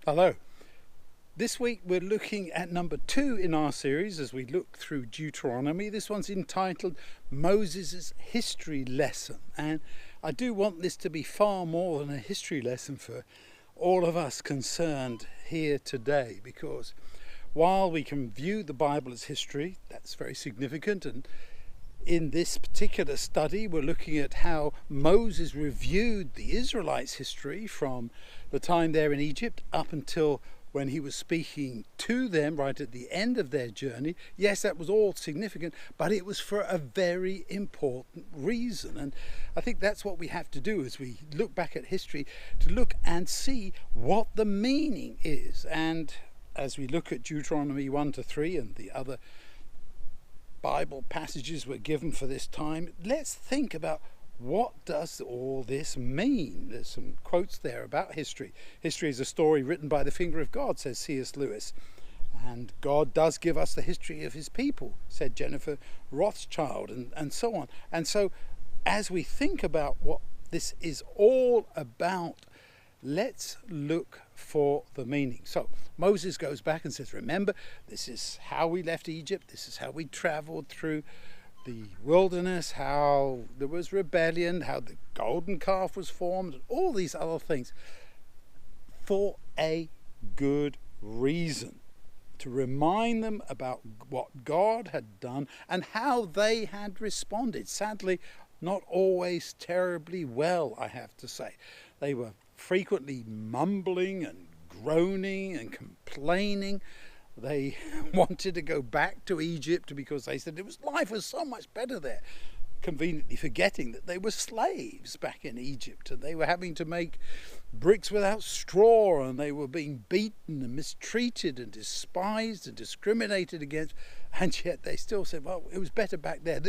Hello. This week we're looking at number 2 in our series as we look through Deuteronomy. This one's entitled Moses' History Lesson. And I do want this to be far more than a history lesson for all of us concerned here today, because while we can view the Bible as history, that's very significant, and in this particular study, we're looking at how Moses reviewed the Israelites' history from the time they're in Egypt up until when he was speaking to them right at the end of their journey. Yes, that was all significant, but it was for a very important reason. And I think that's what we have to do as we look back at history, to look and see what the meaning is. And as we look at Deuteronomy 1 to 3 and the other Bible passages were given for this time, let's think about what does all this mean. There's some quotes there about history. History is a story written by the finger of God, says C.S. Lewis. And God does give us the history of his people, said Jennifer Rothschild, and so on. And so as we think about what this is all about, let's look for the meaning. So Moses goes back and says, remember, this is how we left Egypt. This is how we traveled through the wilderness, how there was rebellion, how the golden calf was formed, and all these other things, for a good reason. To remind them about what God had done and how they had responded. Sadly, not always terribly well, I have to say. They were frequently mumbling and groaning and complaining. They wanted to go back to Egypt because they said life was so much better there, conveniently forgetting that they were slaves back in Egypt, and they were having to make bricks without straw, and they were being beaten and mistreated and despised and discriminated against, and yet they still said, well, it was better back there.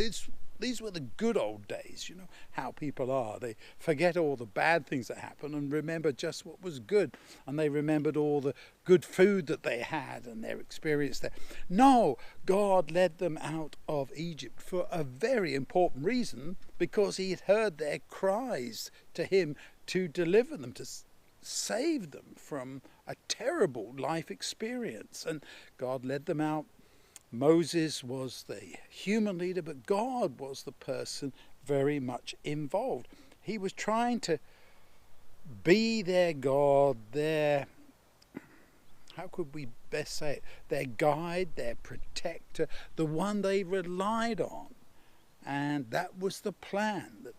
These were the good old days, how people are. They forget all the bad things that happened and remember just what was good. And they remembered all the good food that they had and their experience there. No, God led them out of Egypt for a very important reason, because he had heard their cries to him to deliver them, to save them from a terrible life experience. And God led them out. Moses was the human leader, but God was the person very much involved. He was trying to be their God, how could we best say it, their guide, their protector, the one they relied on. And that was the plan, that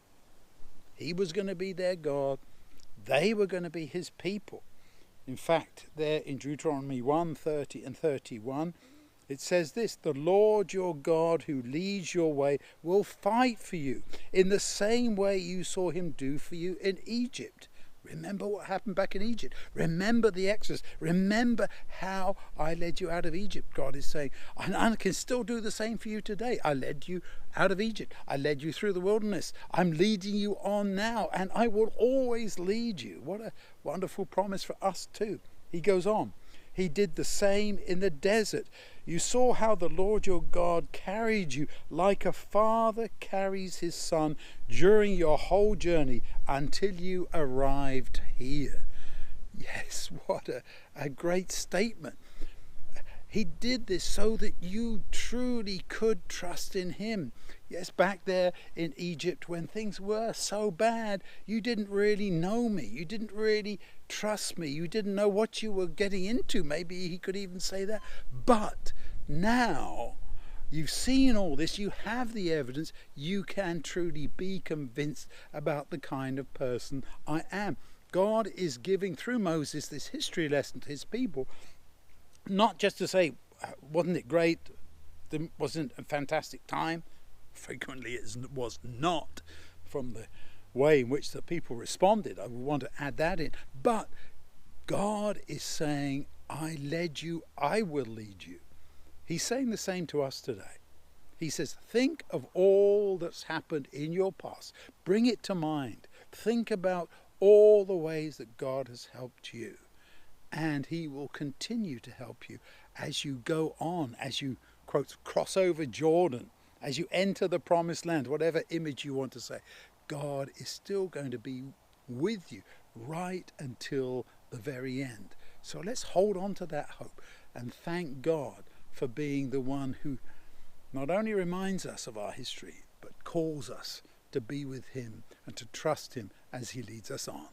he was going to be their God, they were going to be his people. In fact, there in Deuteronomy 1:30 and 31, it says this: the Lord your God who leads your way will fight for you in the same way you saw him do for you in Egypt. Remember what happened back in Egypt. Remember the Exodus. Remember how I led you out of Egypt, God is saying. And I can still do the same for you today. I led you out of Egypt. I led you through the wilderness. I'm leading you on now, and I will always lead you. What a wonderful promise for us too. He goes on. He did the same in the desert. You saw how the Lord your God carried you like a father carries his son during your whole journey until you arrived here. Yes, what a great statement. He did this so that you truly could trust in him. Yes, back there in Egypt when things were so bad, you didn't really know me. You didn't really trust me. You didn't know what you were getting into. Maybe he could even say that. But now you've seen all this, you have the evidence, you can truly be convinced about the kind of person I am. God is giving through Moses this history lesson to his people, not just to say, wasn't it great? Wasn't it a fantastic time? Frequently it was not, from the way in which the people responded. I would want to add that in. But God is saying, I led you, I will lead you. He's saying the same to us today. He says, think of all that's happened in your past. Bring it to mind. Think about all the ways that God has helped you. And he will continue to help you as you go on, as you, quote, cross over Jordan, as you enter the promised land, whatever image you want to say. God is still going to be with you right until the very end. So let's hold on to that hope and thank God for being the one who not only reminds us of our history, but calls us to be with him and to trust him as he leads us on.